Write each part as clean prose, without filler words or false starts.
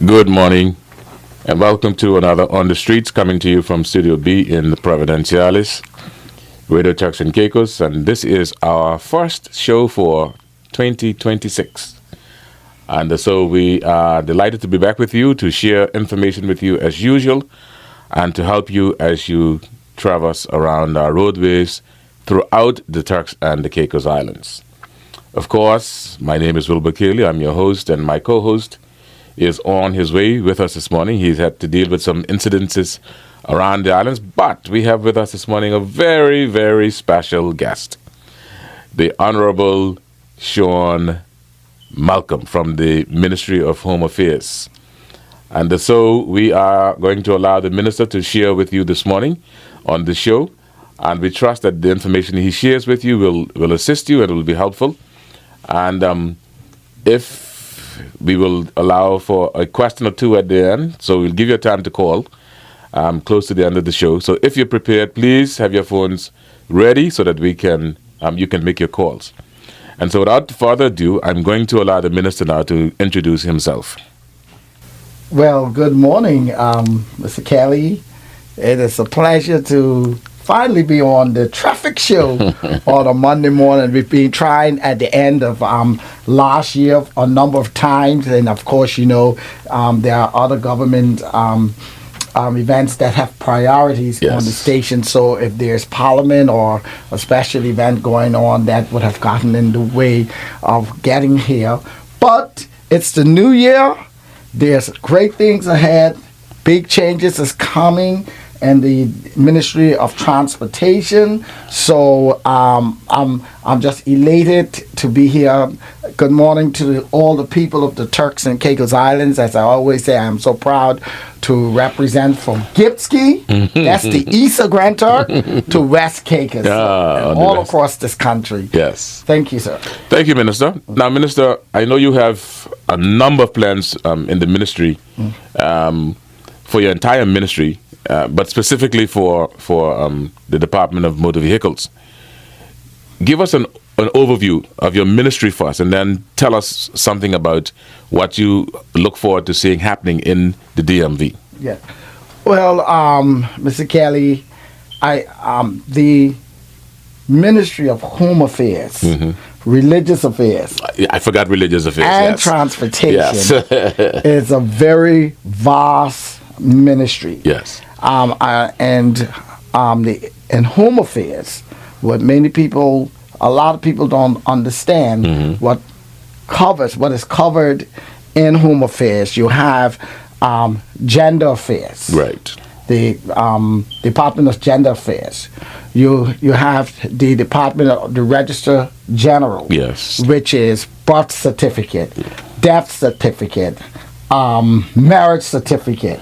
Good morning, and welcome to another On the Streets, coming to you from Studio B in the Providenciales, Radio Turks and Caicos, and this is our first show for 2026. And so we are delighted to be back with you to share information with you as usual and to help you as you traverse around our roadways throughout the Turks and the Caicos Islands. Of course, my name is Wilbur Caley. I'm your host, and my co-host is on his way with us this morning. He's had to deal with some incidences around the islands, but we have with us this morning a very, very special guest, the Honorable Shaun Malcolm from the Ministry of Home Affairs. And so we are going to allow the minister to share with you this morning on the show, and we trust that the information he shares with you will assist you and will be helpful. And if we will allow for a question or two at the end, so we'll give you time to call close to the end of the show. So if you're prepared, please have your phones ready so that we can you can make your calls. And so without further ado, I'm going to allow the minister now to introduce himself. Well, good morning, Mr. Caley. It is a pleasure to finally be on the traffic show on a Monday morning. We've been trying at the end of last year a number of times, and of course, there are other government events that have priorities on the station. So if there's Parliament or a special event going on, that would have gotten in the way of getting here. But it's the new year. There's great things ahead. Big changes is coming and the Ministry of Transportation. So I'm just elated to be here. Good morning to all the people of the Turks and Caicos Islands. As I always say, I'm so proud to represent from Gipski, that's the east of Grand Turk, to West Caicos, and all across this country. Yes. Thank you, sir. Thank you, Minister. Now, Minister, I know you have a number of plans in the ministry for your entire ministry, but specifically for the Department of Motor Vehicles. Give us an overview of your ministry first, and then tell us something about what you look forward to seeing happening in the DMV. Yeah. Well, Mr. Caley, the Ministry of Home Affairs, Religious Affairs. I forgot religious affairs. And Transportation is a very vast ministry. Yes. And in Home Affairs, what a lot of people don't understand what is covered in Home Affairs. You have Gender Affairs. Right. The Department of Gender Affairs. You have the Department of the Register General. Yes. Which is birth certificate, death certificate, marriage certificate,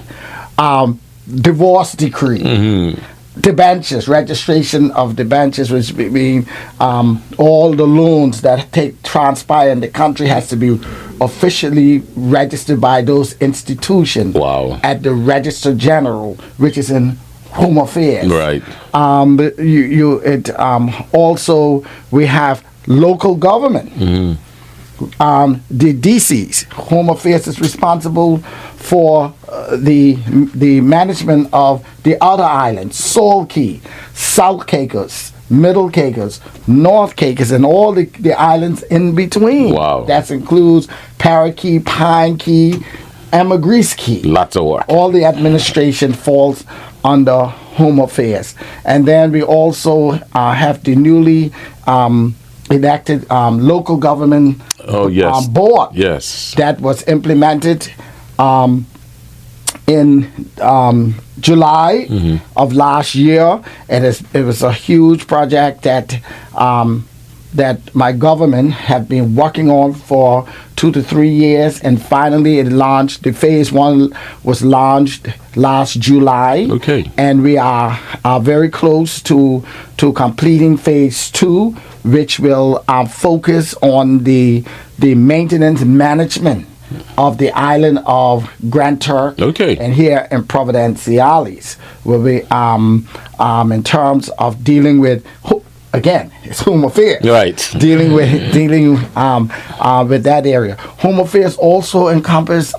divorce decree, debentures, registration of debentures, which mean all the loans that transpire in the country has to be officially registered by those institutions at the Register General, which is in Home Affairs. Right. Also, we have local government. The DCs, Home Affairs, is responsible for the management of the other islands, Salt Key, South Caicos, Middle Caicos, North Caicos, and all the islands in between. Wow. That includes Parrot Key, Pine Key, Ambergris Key. Lots of work. All the administration falls under Home Affairs. And then we also have the newly enacted local government board. Yes. That was implemented in July of last year. It was a huge project that my government had been working on for 2 to 3 years, and finally it launched. The phase 1 was launched last July. Okay. And we are very close to completing phase 2, which will focus on the maintenance management of the island of Grand Turk. Okay. And here in Providenciales, where we in terms of dealing with again, it's Home Affairs. Right. Dealing with that area. Home Affairs also encompass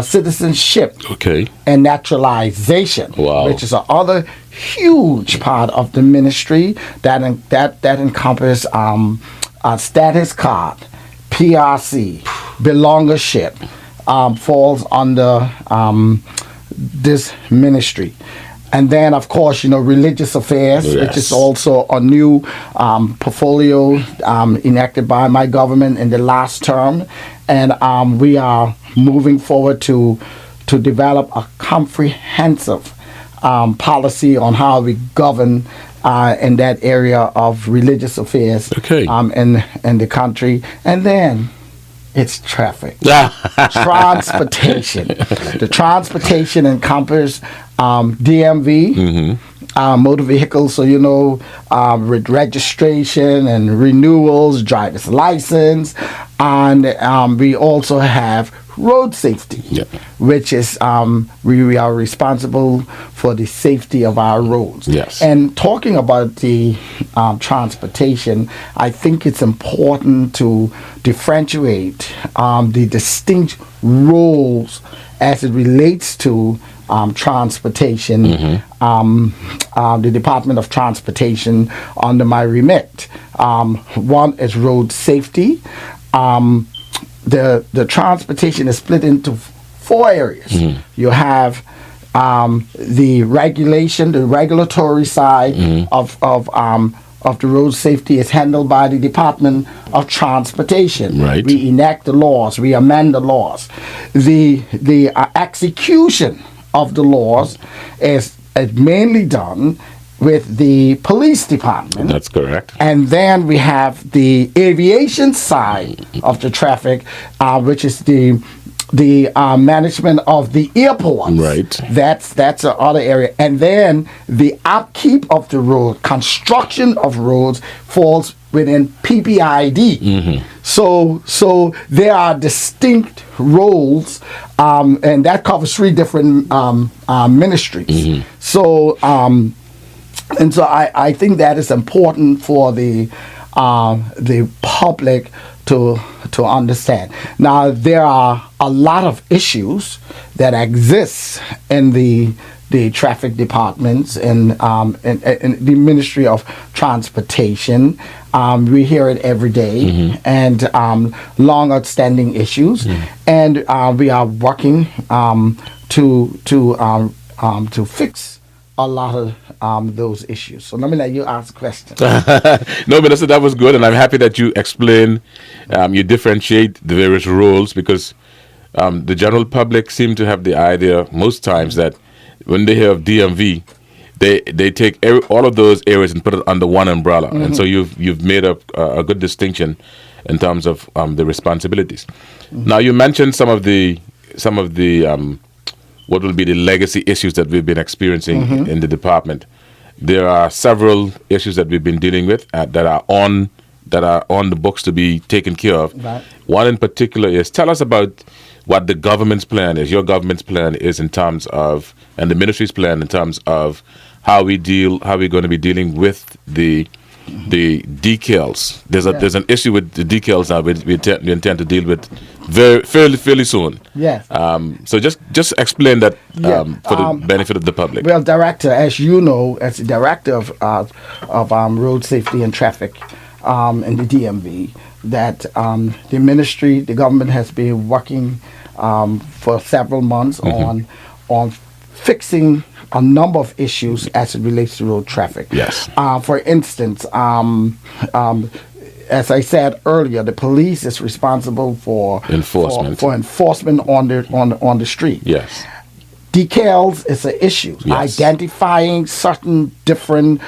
citizenship Okay. and naturalization, Wow. which is another huge part of the ministry that encompasses status card, PRC, belongership, falls under this ministry. And then, of course, religious affairs, which is Yes. also a new portfolio enacted by my government in the last term. And we are moving forward to develop a comprehensive policy on how we govern in that area of religious affairs Okay. in the country. And then it's traffic. Transportation. The transportation encompasses DMV, motor vehicles, so with registration and renewals, driver's license, and we also have road safety, Yeah. which is we are responsible for the safety of our roads. Yes. And talking about the transportation, I think it's important to differentiate the distinct roles as it relates to transportation, the Department of Transportation under my remit. One is road safety. The transportation is split into 4 areas. You have the regulatory side of the road safety is handled by the Department of Transportation. Right. We enact the laws, we amend the laws. The execution of the laws is mainly done with the police department. That's correct. And then we have the aviation side of the traffic, which is the management of the airports. Right. That's the other area. And then the upkeep of the road, construction of roads falls within PPID. So there are distinct roles, and that covers 3 different ministries. So and so I think that is important for the public to understand. Now, there are a lot of issues that exist in the traffic departments and the Ministry of Transportation. We hear it every day, and long outstanding issues, and we are working to fix a lot of those issues. So let me let you ask questions. No, Minister, that was good, and I'm happy that you explain, you differentiate the various roles, because the general public seem to have the idea most times that when they hear of DMV, they take all of those areas and put it under one umbrella, and so you've made a good distinction in terms of the responsibilities. Now, you mentioned some of the what will be the legacy issues that we've been experiencing in the department. There are several issues that we've been dealing with that are on the books to be taken care of. Right. One in particular is, tell us about what the government's plan is, your government's plan is in terms of, and the ministry's plan in terms of how we're going to be dealing with the decals. There's an issue with the decals now we intend to deal with fairly soon. Yes. So just explain that for the benefit of the public. Well, Director, as you know, as the Director of Road Safety and Traffic in the DMV, that the ministry, the government has been working for several months on fixing a number of issues as it relates to road traffic. Yes. For instance, as I said earlier, the police is responsible for Enforcement. for enforcement on the street. Yes. Decals is an issue. Yes. Identifying certain different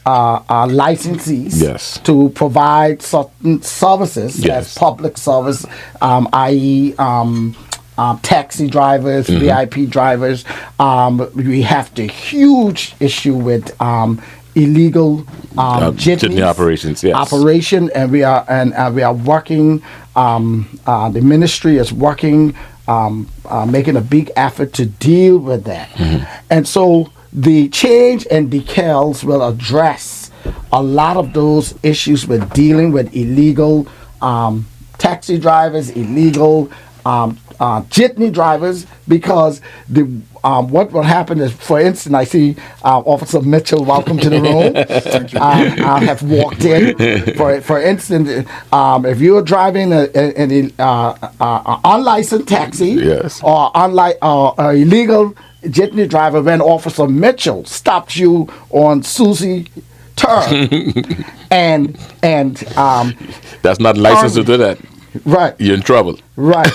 licensees Yes. to provide certain services Yes. as public service, i.e. Taxi drivers, VIP drivers. We have the huge issue with illegal jitney operations. Yes. operation, and we are working. The ministry is working, making a big effort to deal with that, and so the change in decals will address a lot of those issues with dealing with illegal taxi drivers, illegal jitney drivers, because what will happen is, for instance, I see Officer Mitchell, welcome to the room. I have walked in. For instance, if you're driving an unlicensed taxi, Yes. or illegal jitney driver, when Officer Mitchell stops you on Susie turn, and That's not licensed to do that. right. You're in trouble. Right.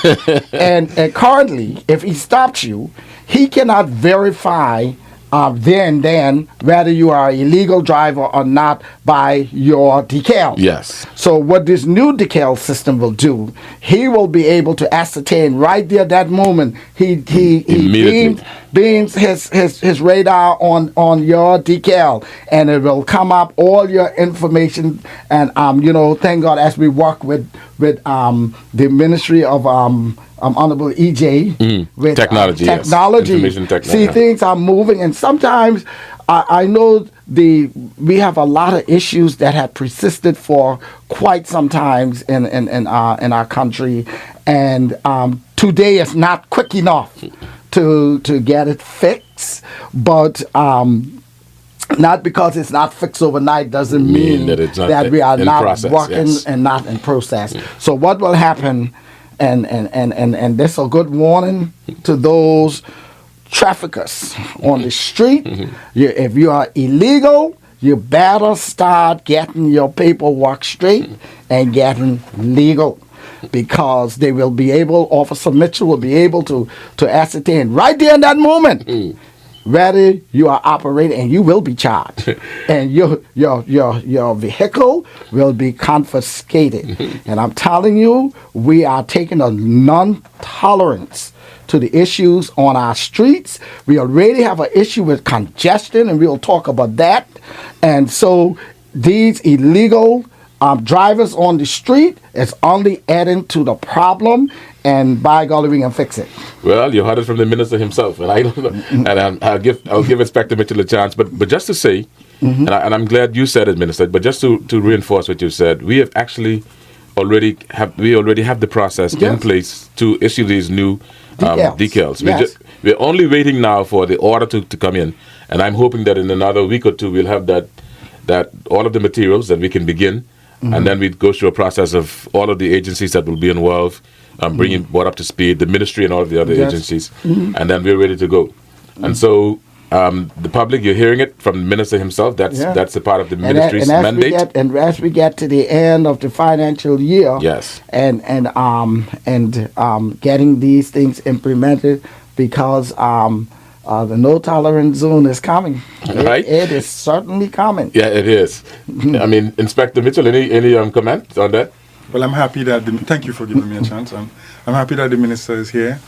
and currently, if he stops you, he cannot verify then whether you are an illegal driver or not by your decal. Yes. So what this new decal system will do, he will be able to ascertain right there that moment. He Immediately. beams his radar on your decal, and it will come up all your information. And thank God, as we work with the Ministry of Honorable EJ with Technology, yes. technology. Information technology. See, things are moving, and sometimes I know we have a lot of issues that have persisted for quite some times in our country, and today is not quick enough to get it fixed, but. Not because it's not fixed overnight doesn't mean that it's not that we are in not process, working yes. and not in process. So what will happen, and this is a good warning to those traffickers on the street. If you are illegal, you better start getting your paperwork straight and getting legal, because they will be able, Officer Mitchell will be able to ascertain right there in that moment whether you are operating, and you will be charged, and your vehicle will be confiscated. And I'm telling you, we are taking a non-tolerance to the issues on our streets. We already have an issue with congestion, and we'll talk about that. And so these illegal drivers on the street is only adding to the problem, and by golly, we can fix it. Well, you heard it from the minister himself, and I don't know, and I'll give Inspector Mitchell a chance. But just to say, and I'm glad you said it, Minister. But just to reinforce what you said, we have actually already have the process in place to issue these new decals. Yes. We're only waiting now for the order to come in, and I'm hoping that in another week or two we'll have that all of the materials that we can begin, and then we go through a process of all of the agencies that will be involved. Bringing brought up to speed, the ministry and all of the other agencies, and then we're ready to go. And so the public, you're hearing it from the minister himself. That's a part of the ministry's mandate. And as we get to the end of the financial year, yes, and getting these things implemented, because the no tolerance zone is coming. Right? It is certainly coming. Yeah, it is. I mean, Inspector Mitchell, any comment on that? Well, I'm happy that thank you for giving me a chance. I'm happy that the minister is here.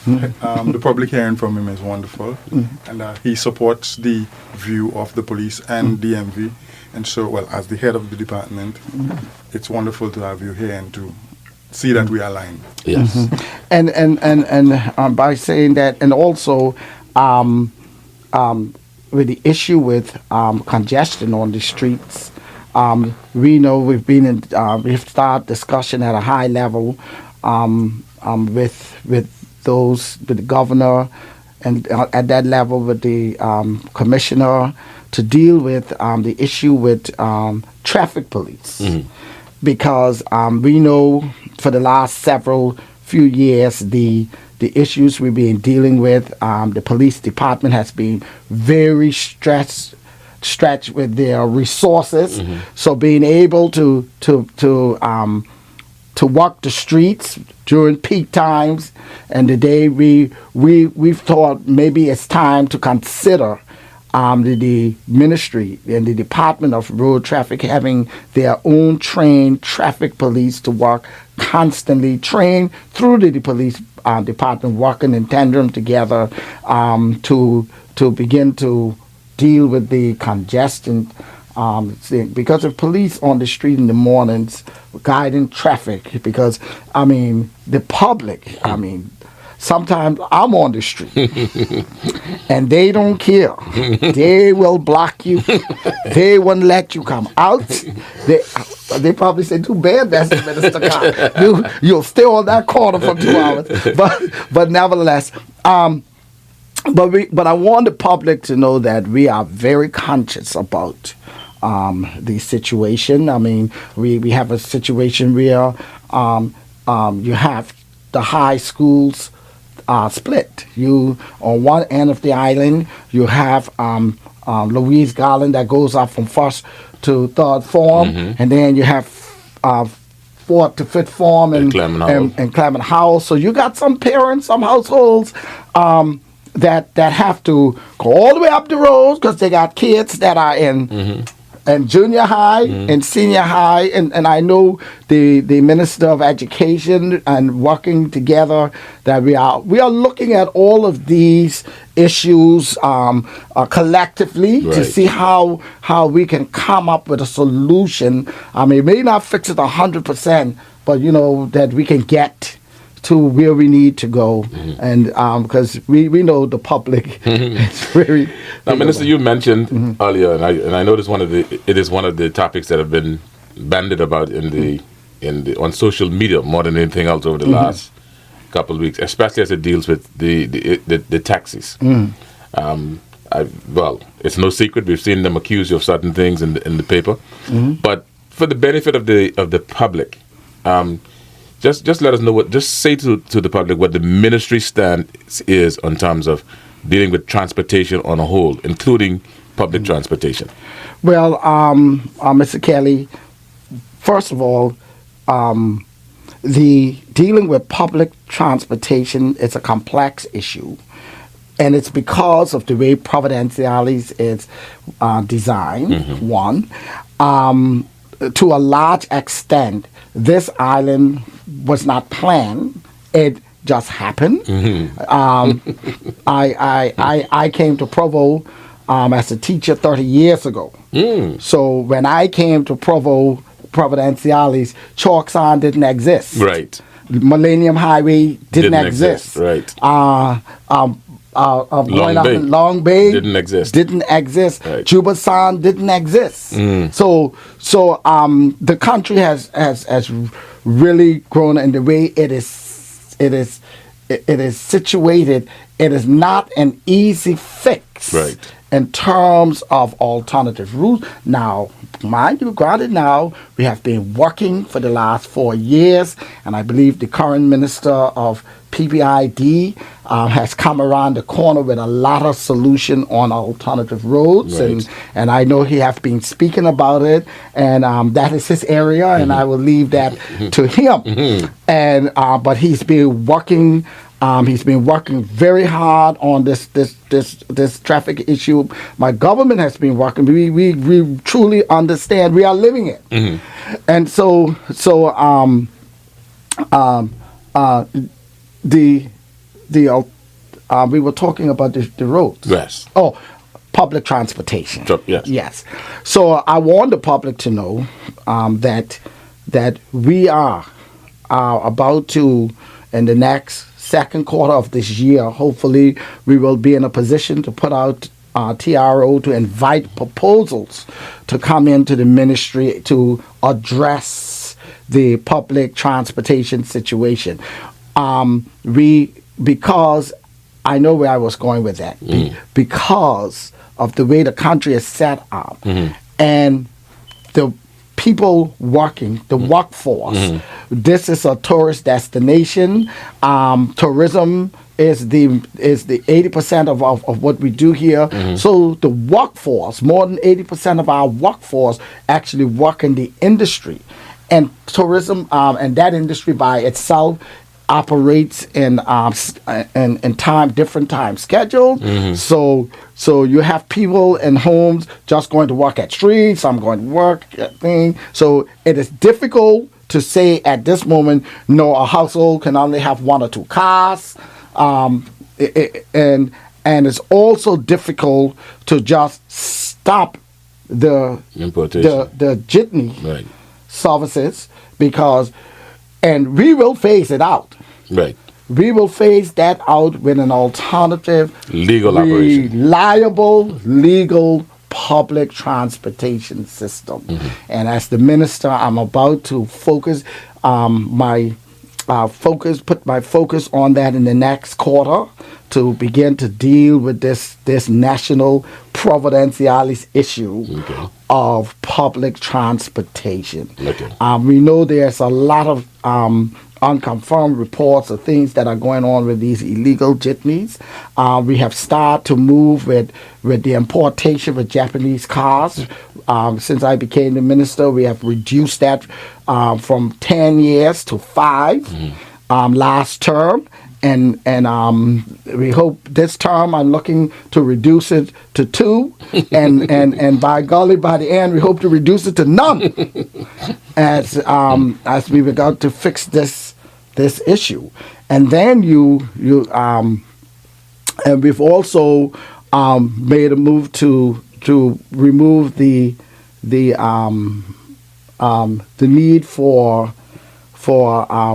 The public hearing from him is wonderful, and he supports the view of the police and DMV. And so, well, as the head of the department, it's wonderful to have you here and to see that we are aligned. Yes. And by saying that, and also with the issue with congestion on the streets. We know we've started discussion at a high level with the governor, and at that level with the commissioner, to deal with the issue with traffic police, because we know for the last few years the issues we've been dealing with, the police department has been very stretched with their resources. So being able to walk the streets during peak times, and today we've thought maybe it's time to consider the ministry and the Department of Road Traffic having their own trained traffic police to work constantly, trained through the police department, working in tandem together to begin to deal with the congestion, because of police on the street in the mornings guiding traffic. Because the public, sometimes I'm on the street and they don't care. They will block you. They won't let you come out. They probably say, too bad, that's the minister car. You'll stay on that corner for 2 hours. But nevertheless, but I want the public to know that we are very conscious about the situation. I mean, we have a situation where you have the high schools split. You on one end of the island, you have Louise Garland that goes up from first to third form, and then you have fourth to fifth form and Clement Howell. So you got some parents, some households that have to go all the way up the road because they got kids that are in junior high and senior high, and I know the Minister of Education and working together that we are looking at all of these issues collectively to see how we can come up with a solution. I mean, it may not fix it 100%, but that we can get to where we need to go, and because we know the public is very. Now, Minister, you mentioned earlier, and I know it is one of the topics that have been bandied about on social media more than anything else over the last couple of weeks, especially as it deals with the taxis. Well, it's no secret we've seen them accuse you of certain things in the paper, but for the benefit of the public. Just let us know just say to the public what the ministry stand is in terms of dealing with transportation on a whole, including public transportation. Well, Mr. Caley, first of all, the dealing with public transportation is a complex issue, and it's because of the way Providenciales is designed. One, to a large extent, this island was not planned; it just happened. I came to Provo as a teacher 30 years ago. So when I came to Providenciales, Chalkson didn't exist. Right. Millennium Highway didn't exist. Right. Long Bay didn't exist. Right. Juba Sound didn't exist. So the country has really grown in the way it is situated. It is not an easy fix. Right. In terms of alternative routes. Now, mind you, granted now, we have been working for the last 4 years, and I believe the current Minister of PPID has come around the corner with a lot of solution on alternative roads, Right. and I know he has been speaking about it, and that is his area, and I will leave that to him. And but he's been working. He's been working very hard on this traffic issue. My government has been working. We truly understand. We are living it, and so we were talking about the roads. Yes. Oh, public transportation. Yes. Yes. So I want the public to know that we are about to, in the next second quarter of this year, hopefully we will be in a position to put out TRO to invite proposals to come into the ministry to address the public transportation situation. Because I know where I was going with that. Because of the way the country is set up and the people working, the workforce. This is a tourist destination. Tourism is the 80% of what we do here. So the workforce, more than 80% of our workforce actually work in the industry, and tourism and that industry by itself operates in different time schedules. So you have people in homes just going to work at streets, some going to work at things. So it is difficult to say at this moment, no, a household can only have 1 or 2 cars. And it's also difficult to just stop the jitney services, because, and we will phase it out. Right. we will phase that out with an alternative, Legal operation. reliable, legal public transportation system. And as the minister, I'm about to focus put my focus on that in the next quarter to begin to deal with this national providentialis issue of public transportation. We know there's a lot of unconfirmed reports of things that are going on with these illegal jitneys. We have started to move with the importation of Japanese cars. Since I became the minister, we have reduced that from 10 years to 5 last term. And we hope this term I'm looking to reduce it to 2, and by golly, by the end we hope to reduce it to none, as we regard to fix this issue. And then and we've also made a move to remove the need for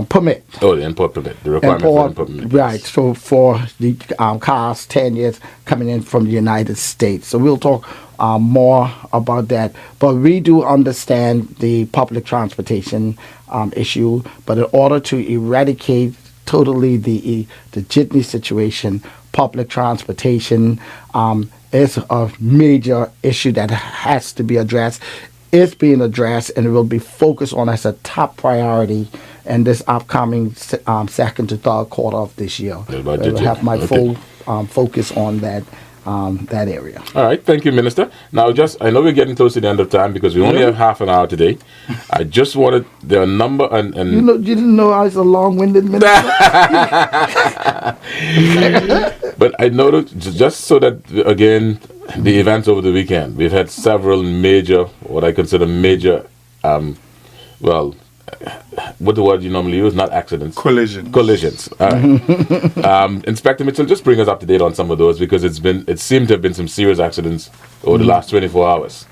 permit. Oh, the import permit, the requirement for import permit. Right, so for the cars 10 years coming in from the United States. So we'll talk more about that. But we do understand the public transportation issue, but in order to eradicate totally the jitney situation, public transportation is a major issue that has to be addressed. It's being addressed, and it will be focused on as a top priority in this upcoming second to third quarter of this year. I will have my full focus on that area. All right, thank you, Minister. Now, I know we're getting close to the end of time because we only have half an hour today. I just wanted the number and you didn't know I was a long-winded minister. But I noticed, just so that again, the events over the weekend, we've had several major, what I consider major, what the word you normally use, not accidents. Collisions. All right. Inspector Mitchell, just bring us up to date on some of those, because it seemed to have been some serious accidents over the last 24 hours.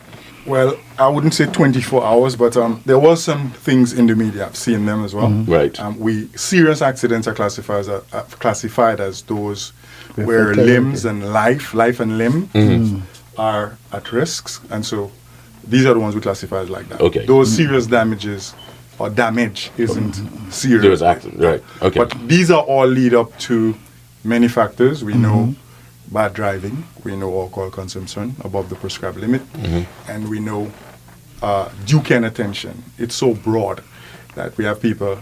Well, I wouldn't say 24 hours, but there was some things in the media. I've seen them as well. Right. Serious accidents are classified as those where limbs and life and limb are at risks, and so these are the ones we classify as like that. Okay. Those serious damages or damage isn't serious. Right. Okay. But these are all lead up to many factors. We know bad driving, we know alcohol consumption above the prescribed limit, and we know due care and attention. It's so broad that we have people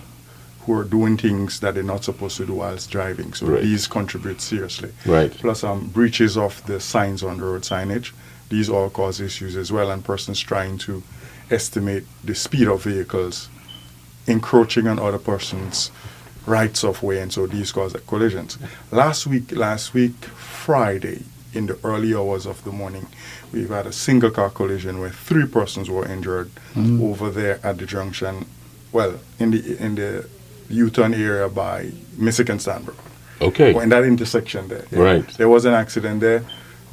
who are doing things that they're not supposed to do whilst driving. So these contribute seriously. Right. Plus breaches of the signs on the road signage. These all cause issues as well, and persons trying to estimate the speed of vehicles, encroaching on other persons' rights of way, and so these cause collisions. Last week, Friday, in the early hours of the morning, we've had a single car collision where 3 persons were injured over there at the junction, in the U-turn area by Michigan Stanbrook. Okay. Or in that intersection there. Yeah. Right. There was an accident there.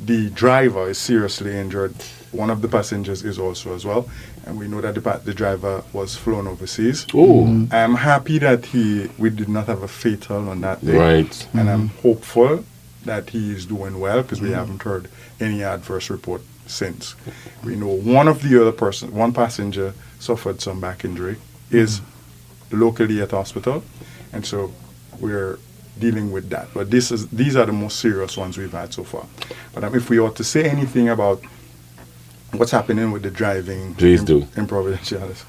The driver is seriously injured. One of the passengers is also as well. And we know that the driver was flown overseas. Ooh. I'm happy that we did not have a fatal on that day. Right. And I'm hopeful that he is doing well, because we haven't heard any adverse report since. We know one passenger suffered some back injury, is locally at hospital, and so we're dealing with that. But these are the most serious ones we've had so far. But if we ought to say anything about what's happening with the driving in Provincialis,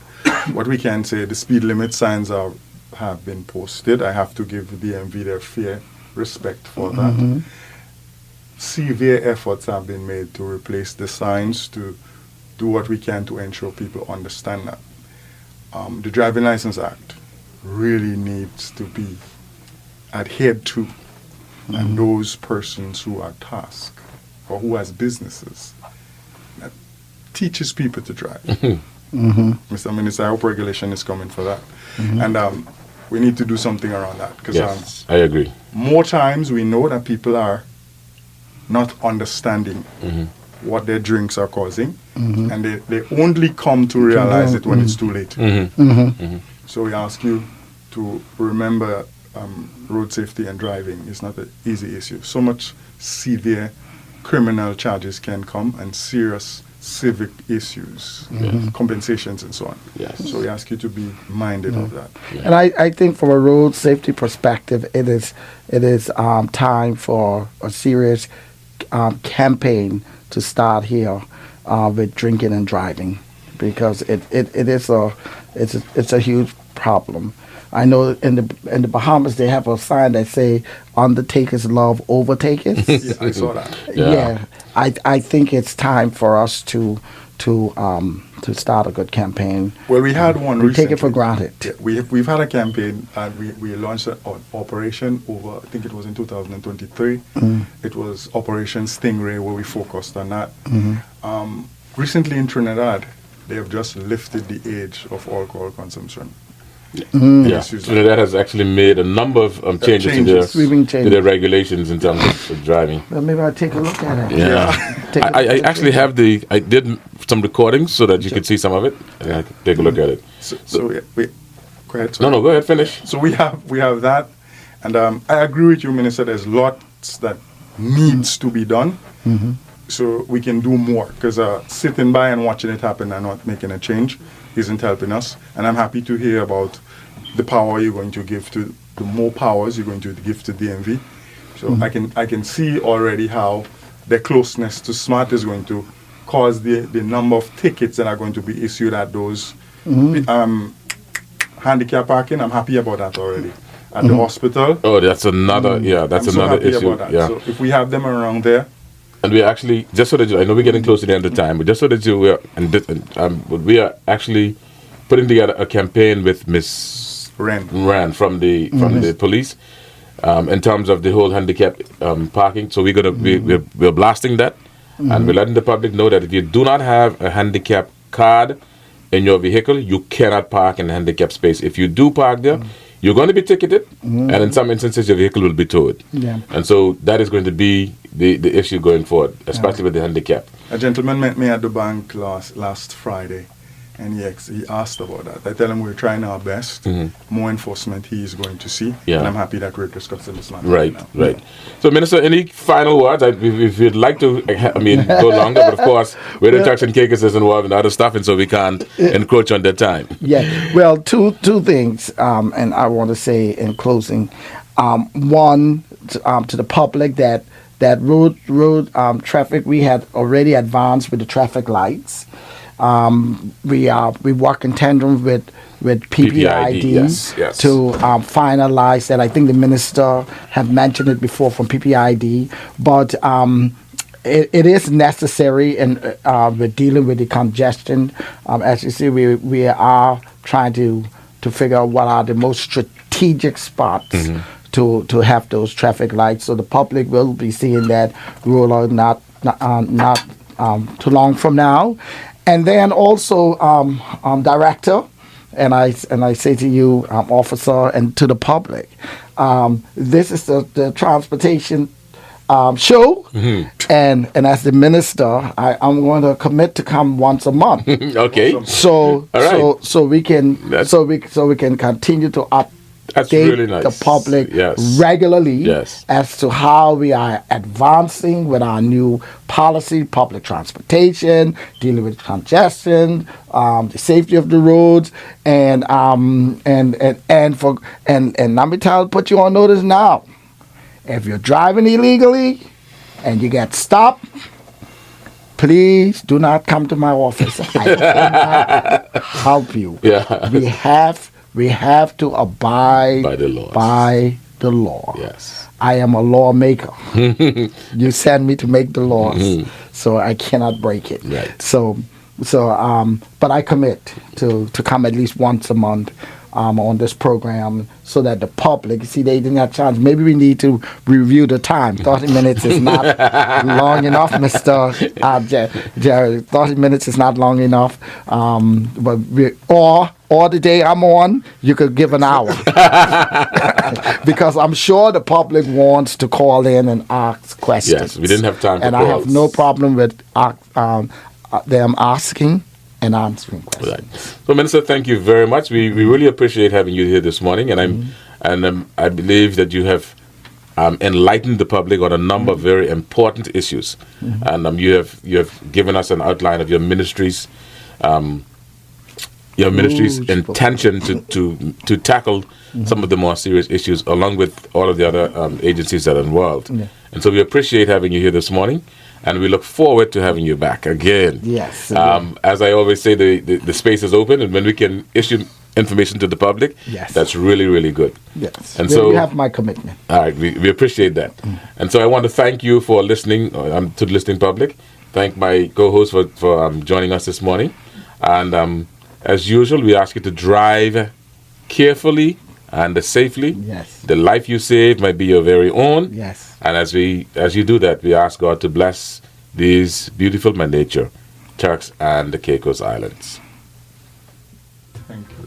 what we can say, the speed limit signs have been posted. I have to give the DMV their fair respect for that. Severe efforts have been made to replace the signs, to do what we can to ensure people understand that. The Driving License Act really needs to be adhered to, and those persons who are tasked or who has businesses that teaches people to drive. Mr. Minister, I hope regulation is coming for that. And we need to do something around that, because I agree. More times we know that people are not understanding what their drinks are causing, and they only come to realize it when it's too late. So we ask you to remember road safety and driving is not an easy issue. So much severe criminal charges can come and serious civic issues, compensations and so on. Yes. So we ask you to be minded of that. And I think from a road safety perspective, it is time for a serious campaign to start here with drinking and driving, because it's a huge problem. I know in the Bahamas they have a sign that say "Undertakers love overtakers." Yeah, I saw that. Yeah, I think it's time for us to start a good campaign. Well, we had one We recently. take it for granted. Yeah, we've had a campaign, and we launched an operation over, I think it was in 2023. It was Operation Stingray, where we focused on that. Recently in Trinidad, they have just lifted the age of alcohol consumption. Yeah, Trinidad has actually made a number of changes Sweeping to changes. their regulations in terms of driving. Well, maybe I'll take a look at it. Yeah, Take a I look actually at have I did some recordings so that you could see some of it. And I could take a look at it. So yeah, go ahead. No, go ahead, finish. So we have that, and I agree with you, Minister. There's lots that needs to be done, so we can do more. Because sitting by and watching it happen and not making a change isn't helping us. And I'm happy to hear about the power you're going to give to the more powers you're going to give to DMV. So I can see already how the closeness to SMART is going to cause the number of tickets that are going to be issued at those handicap parking. I'm happy about that already. At the hospital. Oh, that's another. Yeah, that's I'm so another happy issue. about that. Yeah. So if we have them around there, And we actually, just so that you, I know we're getting close to the end of the time, but just so that you, we are actually putting together a campaign with Miss Ran from the police in terms of the whole handicap parking. So we're blasting that, and we're letting the public know that if you do not have a handicap card in your vehicle, you cannot park in a handicap space. If you do park there, you're going to be ticketed, and in some instances, your vehicle will be towed. Yeah. And so that is going to be the issue going forward, especially with the handicap. a gentleman met me at the bank last Friday, and he asked about that. I tell him we're trying our best. More enforcement he is going to see, Yeah. and I'm happy that we're discussing this matter Right, now. right. So, Minister, any final words? If you'd like to, go longer, but of course, Radio Jackson Cakers is involved in other stuff, and so we can't encroach on their time. Yeah. Well, two things, and I want to say in closing. One, to the public that road traffic, we had already advanced with the traffic lights. We work in tandem with PPID, yes. to finalize that. I think the minister had mentioned it before from PPID, but it is necessary, and we're dealing with the congestion. As you see, we are trying to figure out what are the most strategic spots to have those traffic lights, so the public will be seeing that roll out not too long from now. And then also, Director, and I say to you, Officer, and to the public, this is the transportation show, and as the minister, I'm going to commit to come once a month. Okay. So All right. so we can continue to That's update really nice. the public Yes. regularly Yes. as to how we are advancing with our new policy, public transportation, dealing with congestion, the safety of the roads, and let me put you on notice now. If you're driving illegally and you get stopped, please do not come to my office. I cannot help you. Yeah. We have to abide By the laws. by the law. Yes. I am a lawmaker. You send me to make the laws, so I cannot break it. Right. So, but I commit to come at least once a month on this program, so that the public, see, they didn't have a chance. Maybe we need to review the time. 30 minutes is not long enough, Mr. Jerry. 30 minutes is not long enough. Or the day I'm on, you could give an hour. Because I'm sure the public wants to call in and ask questions. Yes, we didn't have time for And I have calls. no problem with them asking and answering questions. Right. So, Minister, thank you very much. We really appreciate having you here this morning, and and I believe that you have enlightened the public on a number of very important issues, and you have given us an outline of your ministry's intention to tackle some of the more serious issues, along with all of the other agencies that are involved. Yeah. And so we appreciate having you here this morning, and we look forward to having you back again. Yes. As I always say, the space is open, and when we can issue information to the public, Yes. that's really, really good. Yes. And Well, so you have my commitment. all right, we appreciate that. And so I want to thank you for listening to the listening public. Thank my co-host for joining us this morning. And as usual, we ask you to drive carefully and safely. Yes. The life you save might be your very own. Yes. And as you do that, we ask God to bless these beautiful miniature Turks and the Caicos Islands. Thank you.